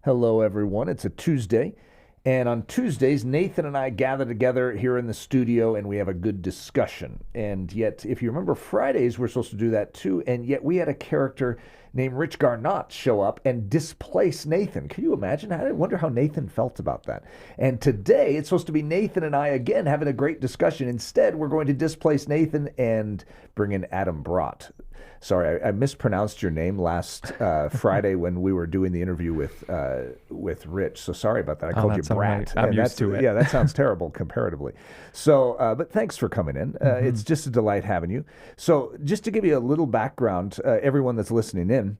Hello, everyone. It's a Tuesday. And on Tuesdays, Nathan and I gather together here in the studio and we have a good discussion. And yet, if you remember, Fridays, we're supposed to do that too. And yet, we had a character named Rich Garnott show up and displace Nathan. Can you imagine? I wonder how Nathan felt about that. And today, it's supposed to be Nathan and I again having a great discussion. Instead, we're going to displace Nathan and bring in Adam Bradt. Sorry, I mispronounced your name last Friday when we were doing the interview with Rich. So sorry about that. I called you Bratt. Right. I'm used to it. Yeah, that sounds terrible comparatively. So, but thanks for coming in. It's just a delight having you. So just to give you a little background, everyone that's listening in,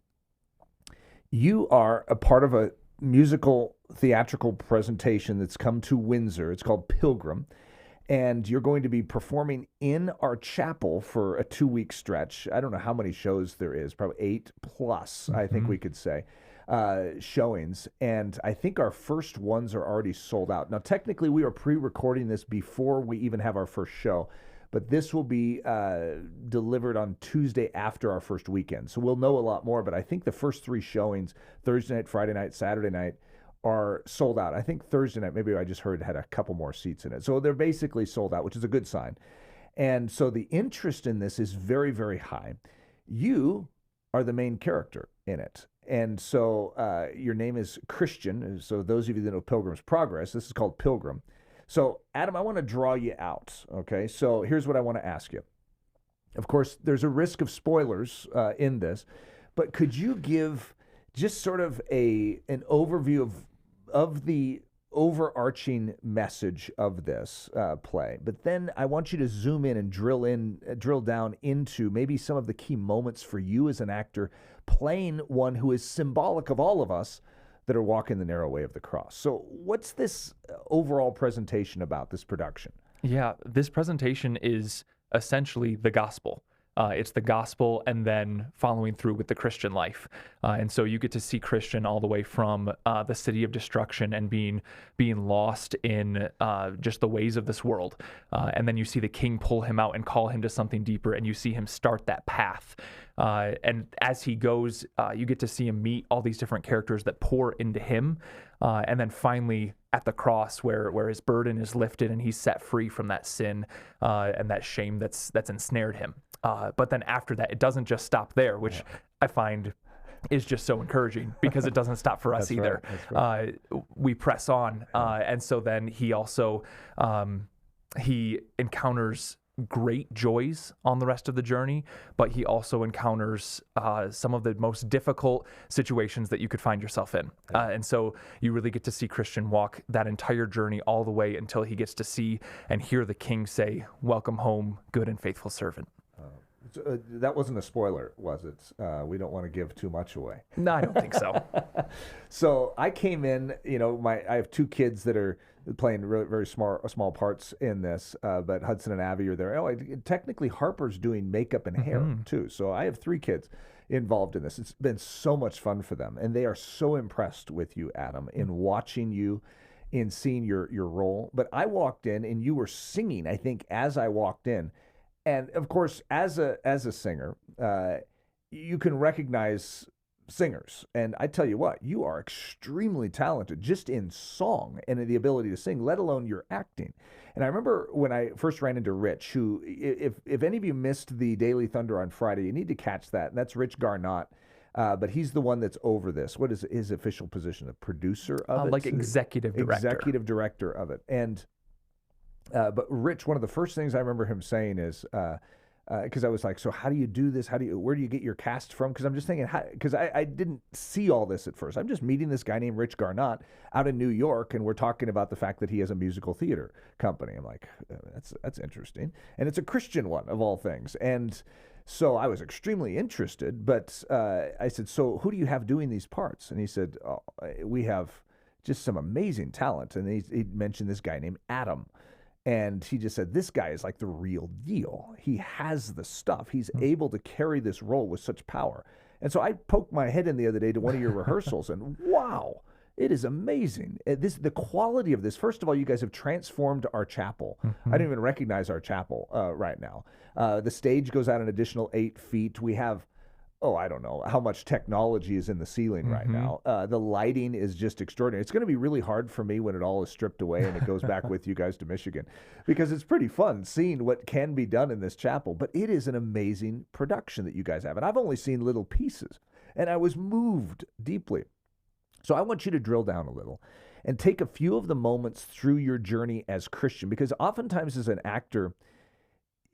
you are a part of a musical theatrical presentation that's come to Windsor. It's called Pilgrim. And you're going to be performing in our chapel for a 2-week stretch. I don't know how many shows there is, probably 8 plus, I think we could say, showings. And I think our first ones are already sold out. Now, technically, we are pre-recording this before we even have our first show. But this will be delivered on Tuesday after our first weekend. So we'll know a lot more. But I think the first 3 showings, Thursday night, Friday night, Saturday night, are sold out. I think Thursday night, maybe I just heard, had a couple more seats in it. So they're basically sold out, which is a good sign. And so the interest in this is very, very high. You are the main character in it. And so your name is Christian. So those of you that know Pilgrim's Progress, this is called Pilgrim. So Adam, I want to draw you out. Okay. So here's what I want to ask you. Of course, there's a risk of spoilers in this, but could you give just sort of an overview of the overarching message of this play? But then I want you to zoom in and drill down into maybe some of the key moments for you as an actor playing one who is symbolic of all of us that are walking the narrow way of the cross. So what's this overall presentation about, this production? Yeah, this presentation is essentially the gospel. It's the gospel and then following through with the Christian life. And so you get to see Christian all the way from the city of destruction and being lost in just the ways of this world. And then you see the king pull him out and call him to something deeper, and you see him start that path. And as he goes, you get to see him meet all these different characters that pour into him. And then finally at the cross where his burden is lifted and he's set free from that sin and that shame that's ensnared him. But then after that, it doesn't just stop there, which I find is just so encouraging because it doesn't stop for us either. Right. We press on. And so then he also, he encounters great joys on the rest of the journey, but he also encounters some of the most difficult situations that you could find yourself in. And so you really get to see Christian walk that entire journey all the way until he gets to see and hear the king say, "Welcome home, good and faithful servant." That wasn't a spoiler, was it? We don't want to give too much away. No, I don't think so. So I came in, I have 2 kids that are playing really, very small parts in this, but Hudson and Abby are there. Technically Harper's doing makeup and hair too. So I have 3 kids involved in this. It's been so much fun for them. And they are so impressed with you, Adam, in watching you, in seeing your role. But I walked in and you were singing, I think, as I walked in. And of course, as a singer, you can recognize singers. And I tell you what, you are extremely talented just in song and in the ability to sing, let alone your acting. And I remember when I first ran into Rich, who, if any of you missed the Daily Thunder on Friday, you need to catch that. And that's Rich Garnott. But he's the one that's over this. What is his official position? A producer of it? Like executive director. Executive director of it. And but Rich, one of the first things I remember him saying is, because I was like, so how do you do this? Where do you get your cast from? Because I'm just thinking, because I didn't see all this at first. I'm just meeting this guy named Rich Garnott out in New York, and we're talking about the fact that he has a musical theater company. I'm like, that's interesting. And it's a Christian one, of all things. And so I was extremely interested, but I said, so who do you have doing these parts? And he said, we have just some amazing talent. And he mentioned this guy named Adam. And he just said, this guy is like the real deal. He has the stuff. He's able to carry this role with such power. And so I poked my head in the other day to one of your rehearsals, and wow, it is amazing. The quality of this. First of all, you guys have transformed our chapel. I don't even recognize our chapel right now. The stage goes out an additional 8 feet. We have I don't know how much technology is in the ceiling right now. The lighting is just extraordinary. It's going to be really hard for me when it all is stripped away and it goes back with you guys to Michigan, because it's pretty fun seeing what can be done in this chapel. But it is an amazing production that you guys have. And I've only seen little pieces, and I was moved deeply. So I want you to drill down a little and take a few of the moments through your journey as Christian, because oftentimes as an actor,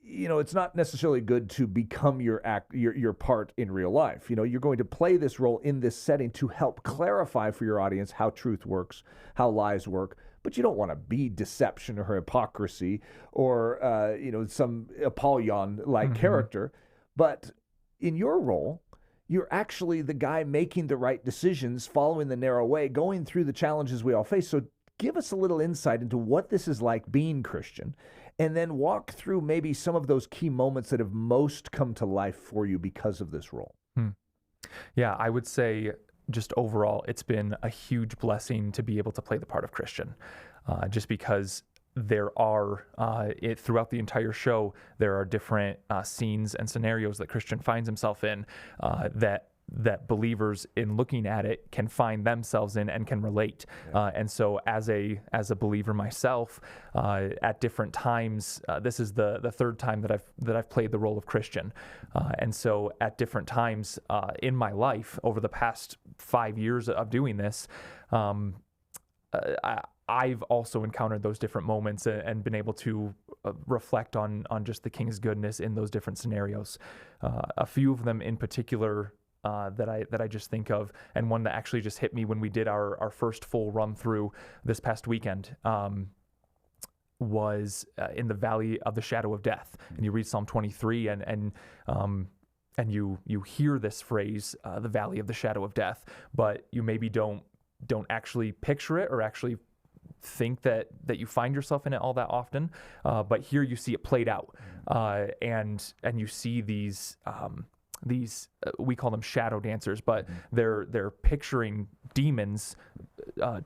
it's not necessarily good to become your part in real life. You're going to play this role in this setting to help clarify for your audience how truth works, how lies work. But you don't want to be deception or hypocrisy or, some Apollyon-like character. But in your role, you're actually the guy making the right decisions, following the narrow way, going through the challenges we all face. So give us a little insight into what this is like being Christian, and then walk through maybe some of those key moments that have most come to life for you because of this role. Yeah, I would say just overall, it's been a huge blessing to be able to play the part of Christian, just because there are, throughout the entire show, there are different scenes and scenarios that Christian finds himself in that believers, in looking at it, can find themselves in and can relate. And so as a believer myself, at different times, this is the third time that I've played the role of Christian. And so at different times in my life over the past 5 years of doing this, I've also encountered those different moments and been able to reflect on just the King's goodness in those different scenarios. A few of them in particular that I just think of, and one that actually just hit me when we did our first full run through this past weekend, was in the Valley of the Shadow of Death. And you read Psalm 23 and you hear this phrase, the Valley of the Shadow of Death, but you maybe don't actually picture it or actually think that you find yourself in it all that often. But here you see it played out, and you see these we call them shadow dancers, but they're picturing demons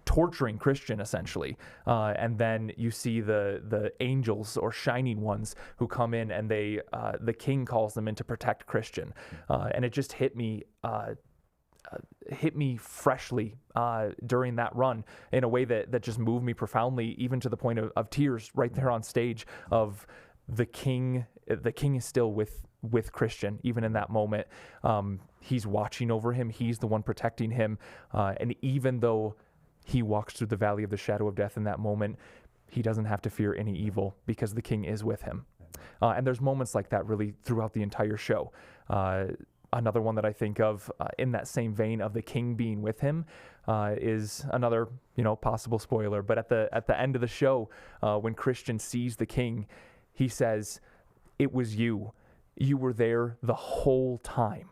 torturing Christian essentially, and then you see the angels or shining ones who come in, and the king calls them in to protect Christian, and it just hit me freshly during that run in a way that just moved me profoundly, even to the point of tears right there on stage. Of the king is still with Christian even in that moment. He's watching over him, he's the one protecting him, and even though he walks through the valley of the shadow of death in that moment, he doesn't have to fear any evil because the king is with him. And there's moments like that really throughout the entire show. Another one that I think of in that same vein of the king being with him is another, possible spoiler. But at the end of the show, when Christian sees the king, he says, "It was you. You were there the whole time."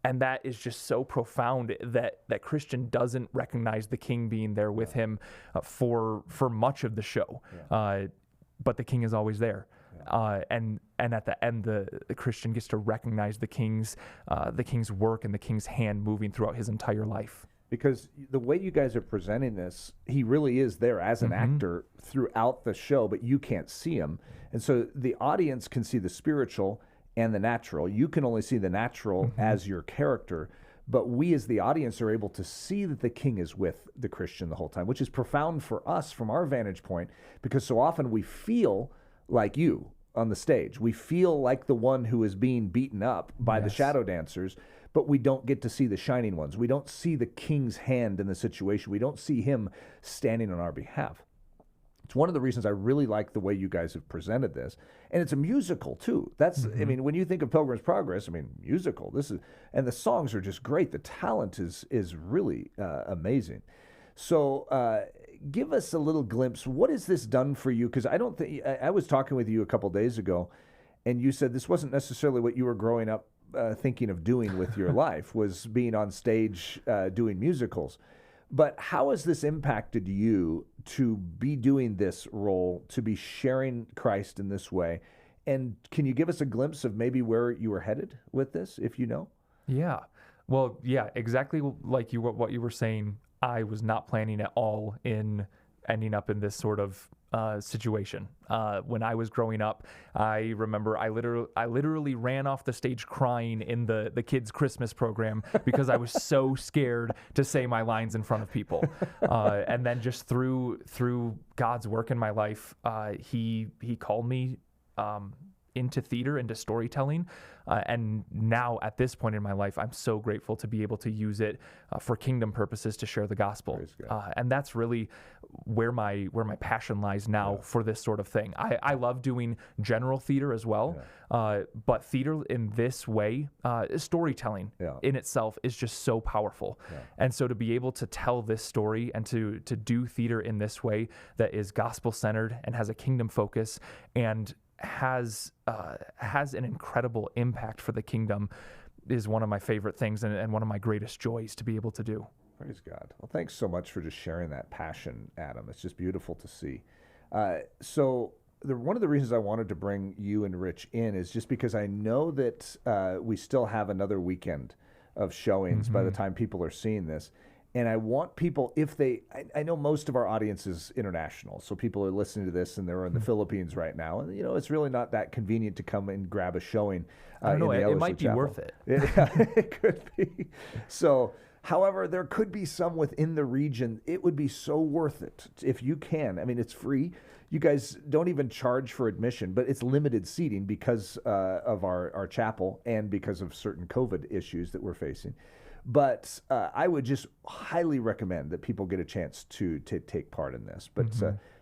And that is just so profound that Christian doesn't recognize the king being there with him for much of the show. But the king is always there. And at the end, the Christian gets to recognize the king's work and the king's hand moving throughout his entire life. Because the way you guys are presenting this, he really is there as an actor throughout the show, but you can't see him. And so the audience can see the spiritual and the natural. You can only see the natural as your character, but we as the audience are able to see that the king is with the Christian the whole time, which is profound for us from our vantage point, because so often we feel like you on the stage. We feel like the one who is being beaten up by the shadow dancers, but we don't get to see the shining ones. We don't see the king's hand in the situation. We don't see him standing on our behalf. It's one of the reasons I really like the way you guys have presented this. And it's a musical too. That's, I mean, when you think of Pilgrim's Progress, musical, and the songs are just great. The talent is really amazing. So give us a little glimpse. What has this done for you? Because I was talking with you a couple days ago, and you said this wasn't necessarily what you were growing up thinking of doing with your life, was being on stage doing musicals. But how has this impacted you to be doing this role, to be sharing Christ in this way? And can you give us a glimpse of maybe where you were headed with this, if you know? Yeah. Well, yeah, exactly like what you were saying. I was not planning at all in ending up in this sort of situation. When I was growing up, I remember I literally ran off the stage crying in the kids' Christmas program because I was so scared to say my lines in front of people. And then just through God's work in my life, he called me into theater, into storytelling. And now at this point in my life, I'm so grateful to be able to use it for kingdom purposes to share the gospel. And that's really where my passion lies now for this sort of thing. I love doing general theater as well, but theater in this way, storytelling in itself is just so powerful. And so to be able to tell this story and to do theater in this way that is gospel-centered and has a kingdom focus and has an incredible impact for the kingdom is one of my favorite things and one of my greatest joys to be able to do. Praise God. Well, thanks so much for just sharing that passion, Adam. It's just beautiful to see. So one of the reasons I wanted to bring you and Rich in is just because I know that we still have another weekend of showings by the time people are seeing this. And I want people, I know most of our audience is international, so people are listening to this and they're in the Philippines right now. And, it's really not that convenient to come and grab a showing. I don't know, it might be Chapel. worth it. It could be. So, however, there could be some within the region. It would be so worth it if you can. I mean, it's free. You guys don't even charge for admission, but it's limited seating because of our chapel and because of certain COVID issues that we're facing. But I would just highly recommend that people get a chance to take part in this. But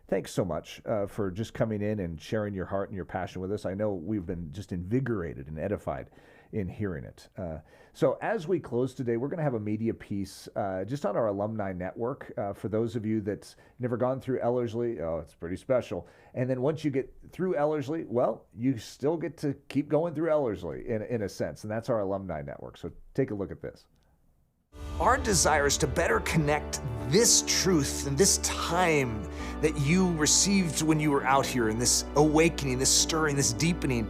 thanks so much for just coming in and sharing your heart and your passion with us. I know we've been just invigorated and edified in hearing it. So as we close today, we're going to have a media piece just on our alumni network. For those of you that's never gone through Ellerslie, it's pretty special. And then once you get through Ellerslie, well, you still get to keep going through Ellerslie in a sense. And that's our alumni network. So take a look at this. Our desire is to better connect this truth and this time that you received when you were out here, and this awakening, this stirring, this deepening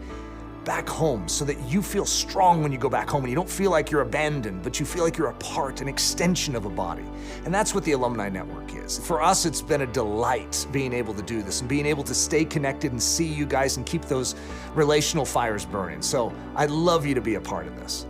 back home, so that you feel strong when you go back home and you don't feel like you're abandoned, but you feel like you're a part, an extension of a body. And that's what the Alumni Network is. For us, it's been a delight being able to do this and being able to stay connected and see you guys and keep those relational fires burning. So I'd love you to be a part of this.